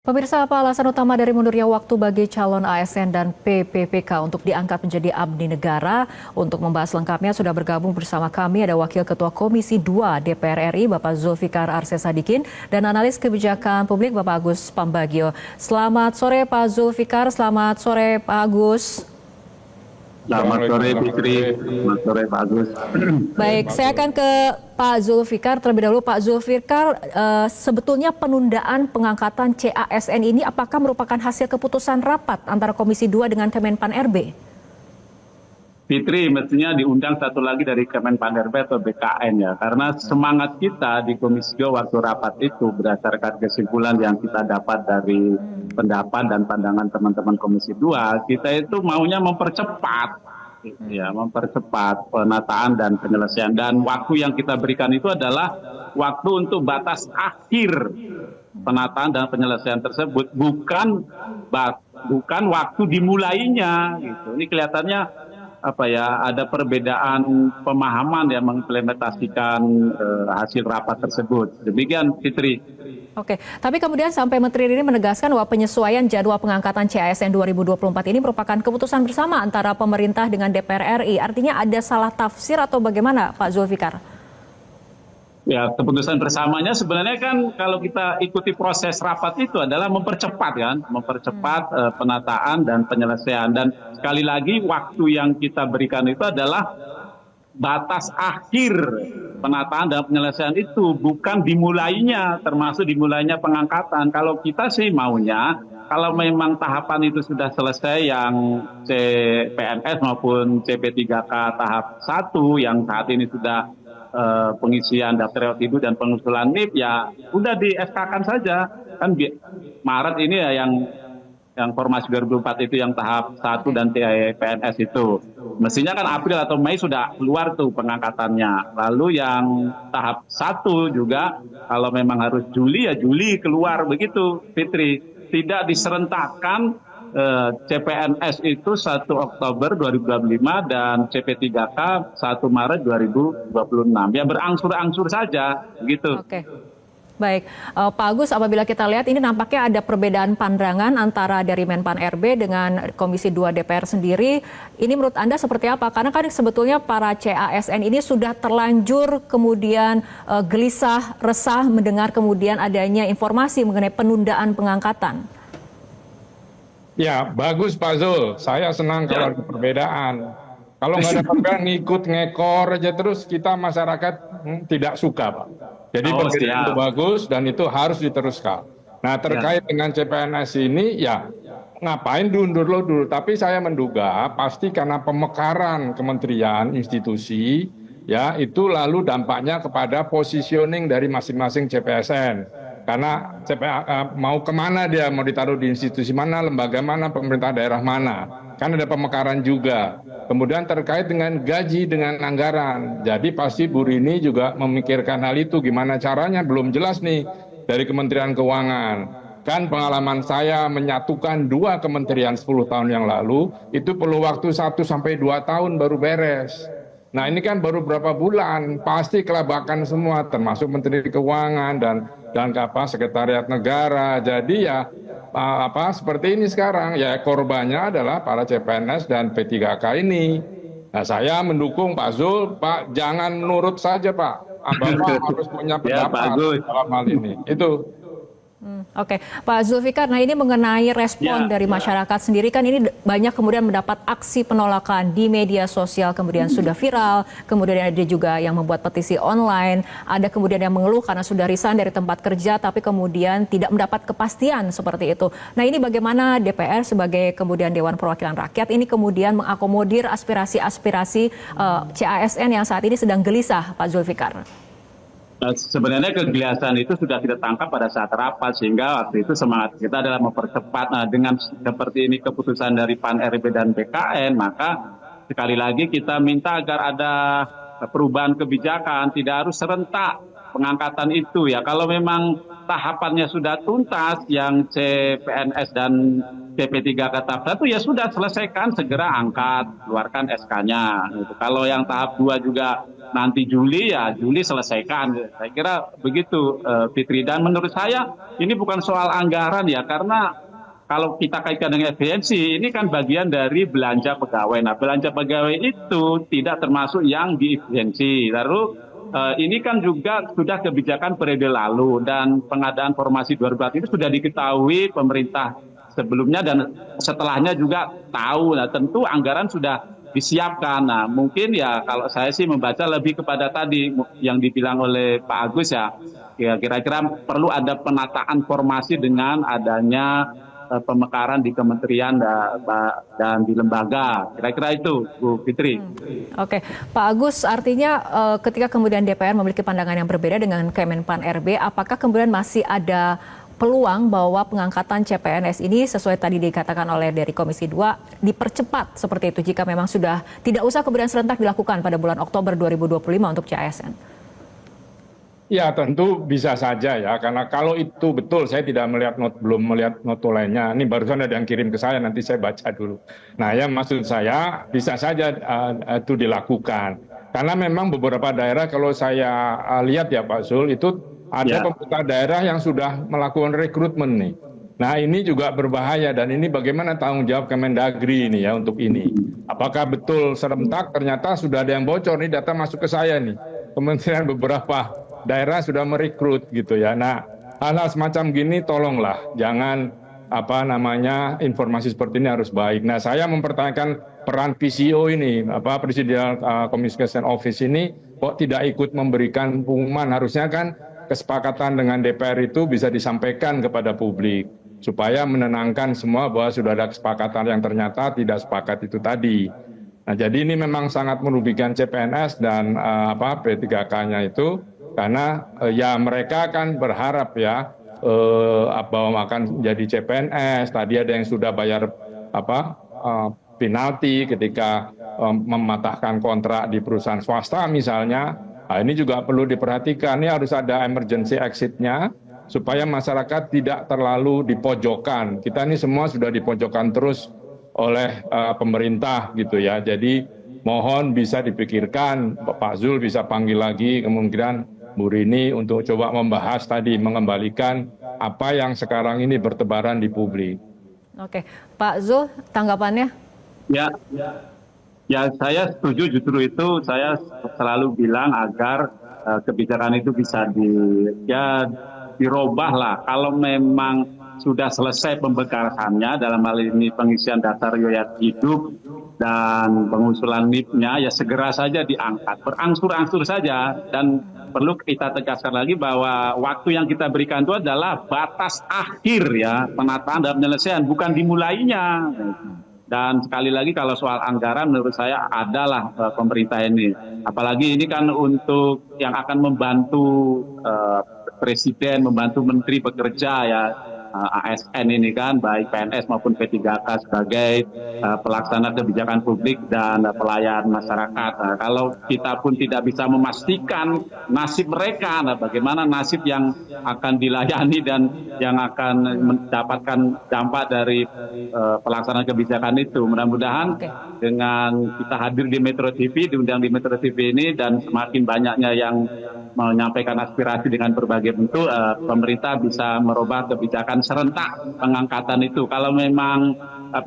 Pemirsa, apa alasan utama dari mundurnya waktu bagi calon ASN dan PPPK untuk diangkat menjadi abdi negara? Untuk membahas lengkapnya sudah bergabung bersama kami ada Wakil Ketua Komisi 2 DPR RI Bapak Zulfikar Arsesadikin dan analis kebijakan publik Bapak Agus Pambagio. Selamat sore Pak Zulfikar, selamat sore Pak Agus. Selamat sore Fitri, selamat sore Pak Agus. Baik, saya akan ke Pak Zulfikar terlebih dahulu. Pak Zulfikar, sebetulnya penundaan pengangkatan CASN ini apakah merupakan hasil keputusan rapat antara Komisi 2 dengan Kemenpan RB? Fitri, mestinya diundang satu lagi dari Kemenpan RB atau BKN ya, karena semangat kita di Komisi 2 waktu rapat itu berdasarkan kesimpulan yang kita dapat dari pendapat dan pandangan teman-teman Komisi 2, kita itu maunya mempercepat penataan dan penyelesaian, dan waktu yang kita berikan itu adalah waktu untuk batas akhir penataan dan penyelesaian tersebut, bukan waktu dimulainya gitu. Ini kelihatannya ada perbedaan pemahaman yang mengimplementasikan hasil rapat tersebut. Demikian Fitri. Oke, tapi kemudian sampai Menteri ini menegaskan bahwa penyesuaian jadwal pengangkatan CASN 2024 ini merupakan keputusan bersama antara pemerintah dengan DPR RI. Artinya ada salah tafsir atau bagaimana Pak Zulfikar? Ya, keputusan bersamanya sebenarnya kan kalau kita ikuti proses rapat itu adalah mempercepat penataan dan penyelesaian. Dan sekali lagi waktu yang kita berikan itu adalah batas akhir penataan dan penyelesaian itu, bukan dimulainya, termasuk dimulainya pengangkatan. Kalau kita sih maunya, kalau memang tahapan itu sudah selesai yang CPNS maupun CP3K tahap 1 yang saat ini sudah pengisian daftar ibu dan pengusulan NIP, ya udah di SK-kan saja. Kan Maret ini ya yang formasi 2024 itu yang tahap 1 dan PNS itu. Mestinya kan April atau Mei sudah keluar tuh pengangkatannya. Lalu yang tahap 1 juga kalau memang harus Juli ya Juli keluar begitu Fitri. Tidak diserentakkan CPNS itu 1 Oktober 2025 dan CP3K 1 Maret 2026. Ya berangsur-angsur saja begitu. Oke. Baik, Pak Agus, apabila kita lihat ini nampaknya ada perbedaan pandangan antara dari Menpan RB dengan Komisi 2 DPR sendiri. Ini menurut Anda seperti apa? Karena kan sebetulnya para CASN ini sudah terlanjur kemudian gelisah, resah mendengar kemudian adanya informasi mengenai penundaan pengangkatan. Ya, bagus Pak Zul. Saya senang kalau ada perbedaan. Kalau nggak ada perbedaan ngikut ngekor aja terus kita masyarakat tidak suka, Pak. Jadi perbedaan itu bagus dan itu harus diteruskan. Nah, terkait dengan CPNS ini ya ngapain diundur dulu. Tapi saya menduga pasti karena pemekaran kementerian, institusi, ya itu lalu dampaknya kepada positioning dari masing-masing CPSN. Karena mau kemana dia, mau ditaruh di institusi mana, lembaga mana, pemerintah daerah mana. Kan ada pemekaran juga. Kemudian terkait dengan gaji, dengan anggaran. Jadi pasti Bu Rini juga memikirkan hal itu. Gimana caranya, belum jelas nih dari Kementerian Keuangan. Kan pengalaman saya menyatukan 2 kementerian 10 tahun yang lalu, itu perlu waktu 1 sampai 2 tahun baru beres. Nah ini kan baru berapa bulan, pasti kelabakan semua, termasuk Menteri Keuangan dan Sekretariat Negara. Jadi ya seperti ini sekarang, ya korbannya adalah para CPNS dan P3K ini. Nah saya mendukung Pak Zul, Pak jangan nurut saja Pak, Bapak harus punya pendapat dalam hal ini. Itu. Oke, Pak Zulfikar, nah ini mengenai respon dari masyarakat sendiri, kan ini banyak kemudian mendapat aksi penolakan di media sosial, kemudian sudah viral, kemudian ada juga yang membuat petisi online, ada kemudian yang mengeluh karena sudah resign dari tempat kerja, tapi kemudian tidak mendapat kepastian seperti itu. Nah ini bagaimana DPR sebagai kemudian Dewan Perwakilan Rakyat ini kemudian mengakomodir aspirasi-aspirasi CASN yang saat ini sedang gelisah, Pak Zulfikar? Sebenarnya kegelisahan itu sudah kita tangkap pada saat rapat, sehingga waktu itu semangat kita adalah mempercepat. Nah, dengan seperti ini keputusan dari PAN RB dan BKN, maka sekali lagi kita minta agar ada perubahan kebijakan, tidak harus serentak pengangkatan itu ya. Kalau memang tahapannya sudah tuntas, yang CPNS dan CP3K tahap 1 ya sudah selesaikan, segera angkat, keluarkan SK-nya. Gitu. Kalau yang tahap 2 juga nanti Juli, ya Juli selesaikan. Saya kira begitu, Fitri. Dan menurut saya ini bukan soal anggaran ya, karena kalau kita kaitkan dengan efisiensi, ini kan bagian dari belanja pegawai. Nah, belanja pegawai itu tidak termasuk yang diefisiensi. Lalu ini kan juga sudah kebijakan periode lalu, dan pengadaan formasi 2004 itu sudah diketahui pemerintah sebelumnya dan setelahnya juga tahu. Nah, tentu anggaran sudah disiapkan. Nah, mungkin ya kalau saya sih membaca lebih kepada tadi yang dibilang oleh Pak Agus ya, kira-kira perlu ada penataan formasi dengan adanya pemekaran di kementerian dan di lembaga. Kira-kira itu, Bu Fitri. Oke, Pak Agus, artinya ketika kemudian DPR memiliki pandangan yang berbeda dengan Kemenpan RB, apakah kemudian masih ada peluang bahwa pengangkatan CPNS ini sesuai tadi dikatakan oleh dari Komisi 2 dipercepat seperti itu jika memang sudah tidak usah kemudian serentak dilakukan pada bulan Oktober 2025 untuk CASN? Ya tentu bisa saja ya, karena kalau itu betul, saya tidak belum melihat notulennya. Ini barusan ada yang kirim ke saya, nanti saya baca dulu. Nah ya maksud saya bisa saja itu dilakukan. Karena memang beberapa daerah kalau saya lihat ya Pak Zul, itu ada pemerintah daerah yang sudah melakukan rekrutmen nih. Nah ini juga berbahaya, dan ini bagaimana tanggung jawab Kemendagri ini ya untuk ini. Apakah betul serentak, ternyata sudah ada yang bocor, nih data masuk ke saya nih. Kementerian beberapa daerah sudah merekrut gitu ya. Nah, hal-hal semacam gini tolonglah jangan informasi seperti ini harus baik. Nah, saya mempertanyakan peran PCO ini, Presidential Communication Office ini kok tidak ikut memberikan pengumuman. Harusnya kan kesepakatan dengan DPR itu bisa disampaikan kepada publik supaya menenangkan semua bahwa sudah ada kesepakatan yang ternyata tidak sepakat itu tadi. Nah, jadi ini memang sangat merugikan CPNS dan P3K-nya itu. Karena ya mereka kan berharap ya bahwa akan jadi CPNS. Tadi ada yang sudah bayar penalti ketika mematahkan kontrak di perusahaan swasta misalnya. Nah, ini juga perlu diperhatikan. Ini harus ada emergency exit-nya supaya masyarakat tidak terlalu dipojokkan. Kita ini semua sudah dipojokkan terus oleh pemerintah gitu ya. Jadi mohon bisa dipikirkan, Pak Zul bisa panggil lagi kemungkinan Bu Rini untuk coba membahas tadi, mengembalikan apa yang sekarang ini bertebaran di publik. Oke, Pak Zul, tanggapannya? Ya saya setuju, justru itu saya selalu bilang agar kebijakan itu bisa dirubah lah. Kalau memang sudah selesai pembekasannya, dalam hal ini pengisian dasar riwayat hidup dan pengusulan NIP-nya, ya segera saja diangkat, berangsur-angsur saja. Dan perlu kita tegaskan lagi bahwa waktu yang kita berikan itu adalah batas akhir ya penataan dan penyelesaian, bukan dimulainya. Dan sekali lagi kalau soal anggaran menurut saya adalah pemerintah ini. Apalagi ini kan untuk yang akan membantu Presiden, membantu Menteri bekerja ya. ASN ini kan baik PNS maupun P3K sebagai pelaksana kebijakan publik dan pelayan masyarakat. Nah, kalau kita pun tidak bisa memastikan nasib mereka, nah bagaimana nasib yang akan dilayani dan yang akan mendapatkan dampak dari pelaksanaan kebijakan itu. Mudah-mudahan dengan kita hadir di Metro TV, diundang di Metro TV ini, dan semakin banyaknya yang menyampaikan aspirasi dengan berbagai bentuk, pemerintah bisa merubah kebijakan serentak pengangkatan itu. Kalau memang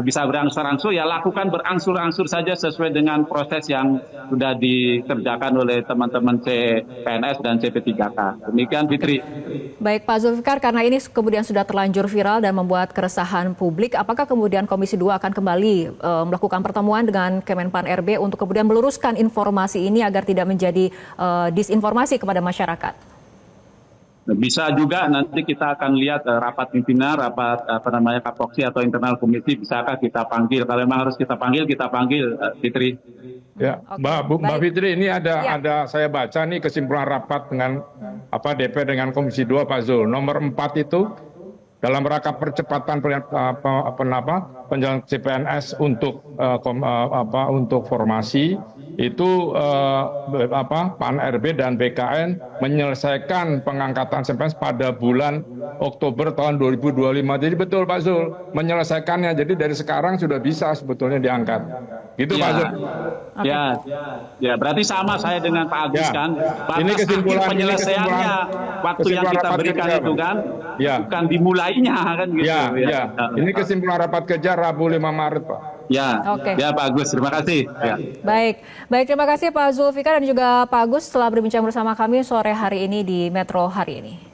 bisa berangsur-angsur, ya lakukan berangsur-angsur saja sesuai dengan proses yang sudah dikerjakan oleh teman-teman CPNS dan CP3K. Demikian, Fitri. Baik, Pak Zulfikar, karena ini kemudian sudah terlanjur viral dan membuat keresahan publik, apakah kemudian Komisi 2 akan kembali melakukan pertemuan dengan Kemenpan RB untuk kemudian meluruskan informasi ini agar tidak menjadi disinformasi kepada masyarakat? Bisa juga nanti kita akan lihat rapat pimpinan, rapat kapoksi atau internal komisi, bisakah kita panggil? Kalau memang harus kita panggil, Fitri. Ya, Mbak Fitri, ini ada saya baca nih kesimpulan rapat dengan DP dengan Komisi 2 Pak Zul. Nomor 4 itu dalam rangka percepatan penjalanan CPNS untuk formasi, itu PAN RB dan BKN menyelesaikan pengangkatan CPNS pada bulan Oktober tahun 2025. Jadi betul Pak Zul, menyelesaikannya. Jadi dari sekarang sudah bisa sebetulnya diangkat. Gitu Pak Zul. Ya, berarti sama saya dengan Pak Agus kan. Batas Ini kesimpulan penyelesaiannya waktu yang kita berikan itu kan, bukan dimulainya kan gitu. Ini kesimpulan rapat kerja Rabu 5 Maret Pak. Ya Pak Agus, terima kasih. Baik, terima kasih Pak Zulfikar dan juga Pak Agus telah berbincang bersama kami sore hari ini di Metro hari ini.